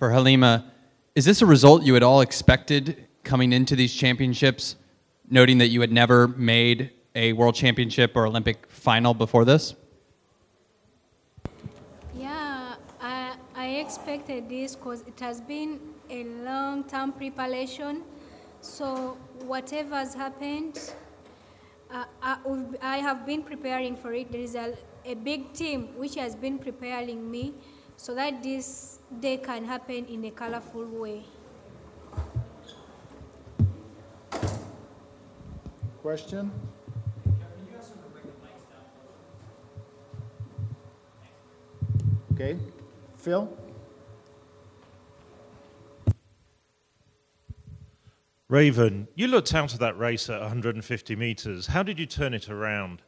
for Halima. Is this a result you had all expected coming into these championships, noting that you had never made a world championship or Olympic final before this? Yeah, I expected this because it has been a long-term preparation. So whatever's happened, I have been preparing for it. There is a big team which has been preparing me so that this day can happen in a colorful way. Question? Okay. Phil? Raven, you looked out of that race at 150 meters. How did you turn it around?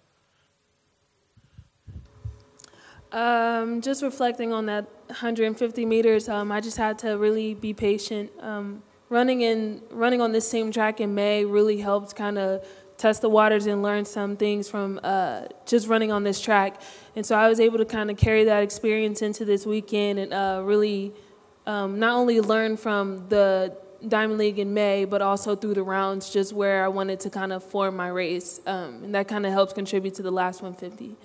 Just reflecting on that 150 meters, I just had to really be patient. Running on this same track in May really helped kind of test the waters and learn some things from just running on this track. And so I was able to kind of carry that experience into this weekend and really not only learn from the Diamond League in May, but also through the rounds, just where I wanted to kind of form my race. And that kind of helps contribute to the last 150.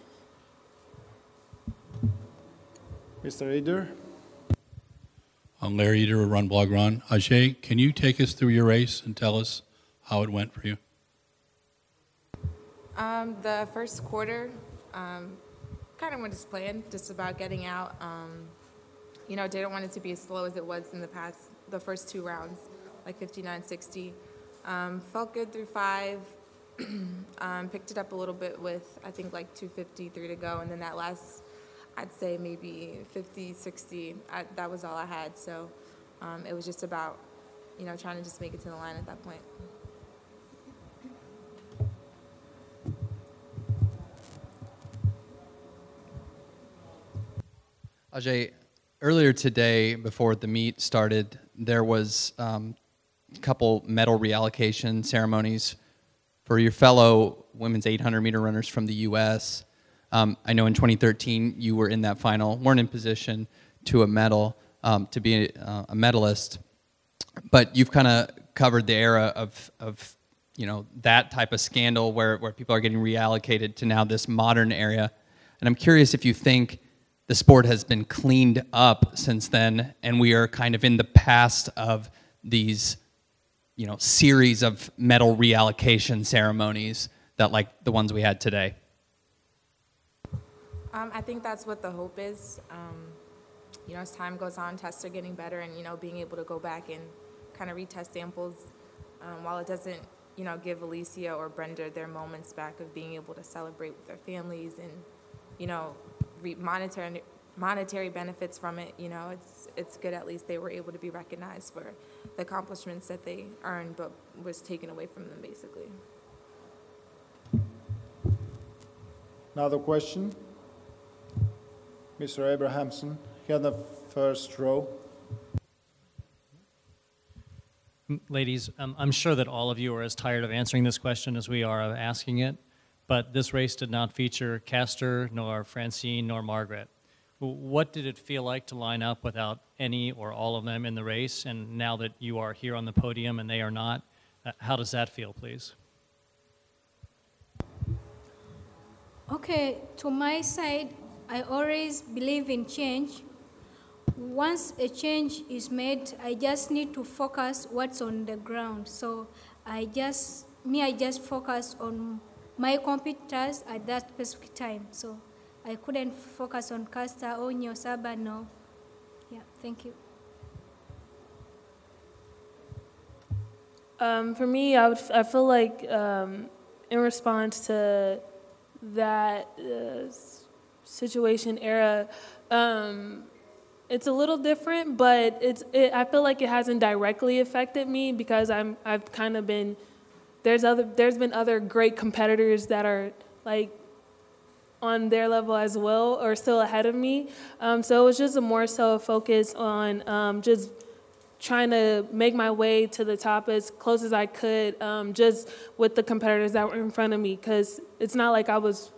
Mr. Eder? I'm Larry Eder with Run Blog Run. Ajay, can you take us through your race and tell us how it went for you? The first quarter kind of went as planned, just about getting out. You know, didn't want it to be as slow as it was in the first two rounds, like 59.60. Felt good through 5. Picked it up a little bit with, I think, like 2:53 to go. And then that last, I'd say maybe 50.60, that was all I had. So it was just about, you know, trying to just make it to the line at that point. Ajay, earlier today, before the meet started, there was a couple medal reallocation ceremonies for your fellow women's 800-meter runners from the U.S. I know in 2013 you were in that final, weren't in position to a medal, to be a medalist, but you've kind of covered the era of you know, that type of scandal where people are getting reallocated to now this modern area. And I'm curious if you think the sport has been cleaned up since then, and we are kind of in the past of these, you know, series of medal reallocation ceremonies that like the ones we had today. I think that's what the hope is. You know, as time goes on, tests are getting better, and, you know, being able to go back and kind of retest samples, while it doesn't, you know, give Alicia or Brenda their moments back of being able to celebrate with their families and, you know, monetary benefits from it. You know, it's good at least they were able to be recognized for the accomplishments that they earned but was taken away from them, basically. Another question? Mr. Abrahamson, here in the first row. Ladies, I'm sure that all of you are as tired of answering this question as we are of asking it, but this race did not feature Castor, nor Francine, nor Margaret. What did it feel like to line up without any or all of them in the race? And now that you are here on the podium and they are not, how does that feel, please? Okay, to my side, I always believe in change. Once a change is made, I just need to focus what's on the ground. So I just focus on my competitors at that specific time. So I couldn't focus on Castor, Onyo, Saba, no. Yeah, thank you. For me, I feel like in response to that situation era, it's a little different, but I feel like it hasn't directly affected me because I've kind of been, there's been other great competitors that are like on their level as well or still ahead of me. So it was just a more so focus on just trying to make my way to the top as close as I could, just with the competitors that were in front of me, because it's not like I was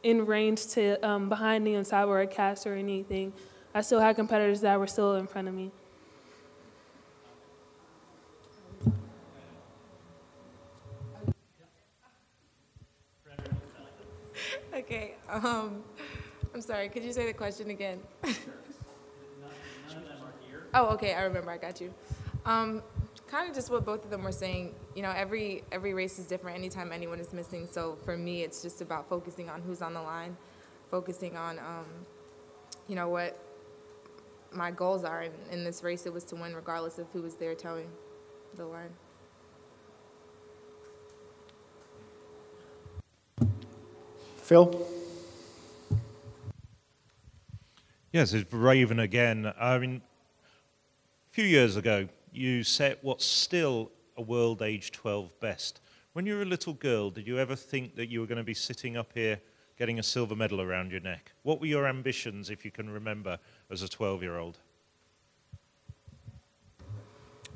in range to behind Neon Saba or Castor or anything. I still had competitors that were still in front of me. Okay. I'm sorry. Could you say the question again? Oh, okay. I remember. I got you. Kind of just what both of them were saying. You know, every race is different. Anytime anyone is missing. So for me, it's just about focusing on who's on the line, focusing on, you know, what my goals are. In this race, it was to win regardless of who was there towing the line. Phil? Yes, it's Raven again. I mean, a few years ago, you set what's still a world age 12 best. When you were a little girl, did you ever think that you were going to be sitting up here getting a silver medal around your neck? What were your ambitions, if you can remember, as a 12-year-old?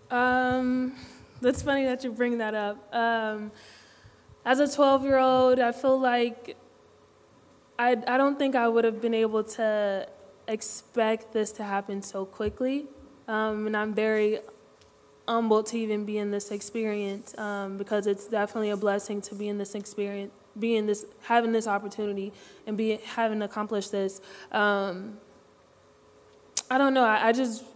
That's funny that you bring that up. As a 12-year-old, I feel like I don't think I would have been able to expect this to happen so quickly. And I'm very humbled to even be in this experience because it's definitely a blessing to be in this experience, having this opportunity and having accomplished this. I don't know,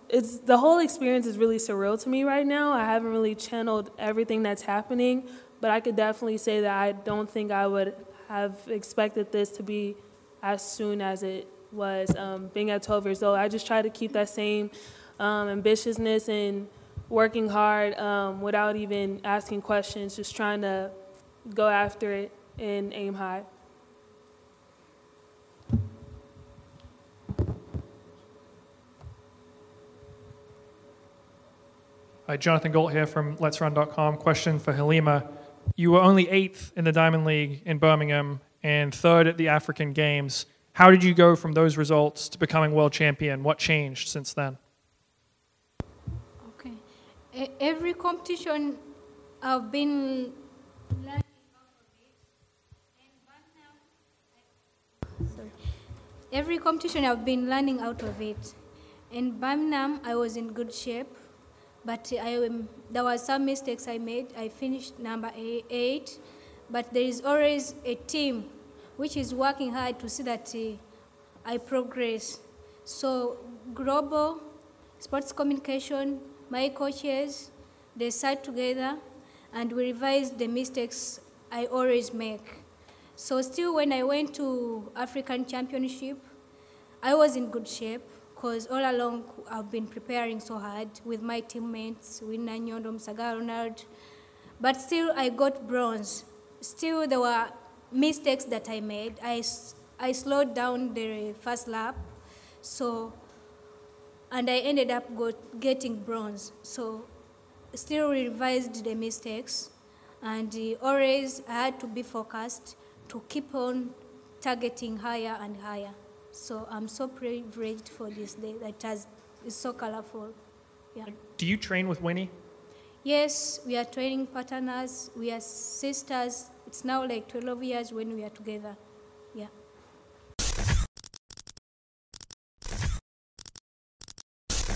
the whole experience is really surreal to me right now. I haven't really channeled everything that's happening, but I could definitely say that I don't think I would have expected this to be as soon as it was. Being at 12 years old, I just try to keep that same ambitiousness and working hard without even asking questions, just trying to go after it and aim high. Hi, Jonathan Galt here from Let'sRun.com. Question for Halima. You were only 8th in the Diamond League in Birmingham and 3rd at the African Games. How did you go from those results to becoming world champion? What changed since then? Okay. Every competition I've been learning out of it. Every competition I've been learning out of it. In Birmingham, I was in good shape, but there were some mistakes I made. I finished number 8, but there is always a team which is working hard to see that I progress. So global sports communication, my coaches, they sat together and we revised the mistakes I always make. So still when I went to African Championship, I was in good shape because all along I've been preparing so hard with my teammates, Winna Nyondo, Msaga Ronald, but still I got bronze. Still there were mistakes that I made. I slowed down the first lap, and I ended up getting bronze. So still revised the mistakes, and always I had to be focused to keep on targeting higher and higher. So I'm so privileged for this day it's so colorful. Yeah. Do you train with Winnie? Yes, we are training partners, we are sisters. It's now like 12 years when we are together.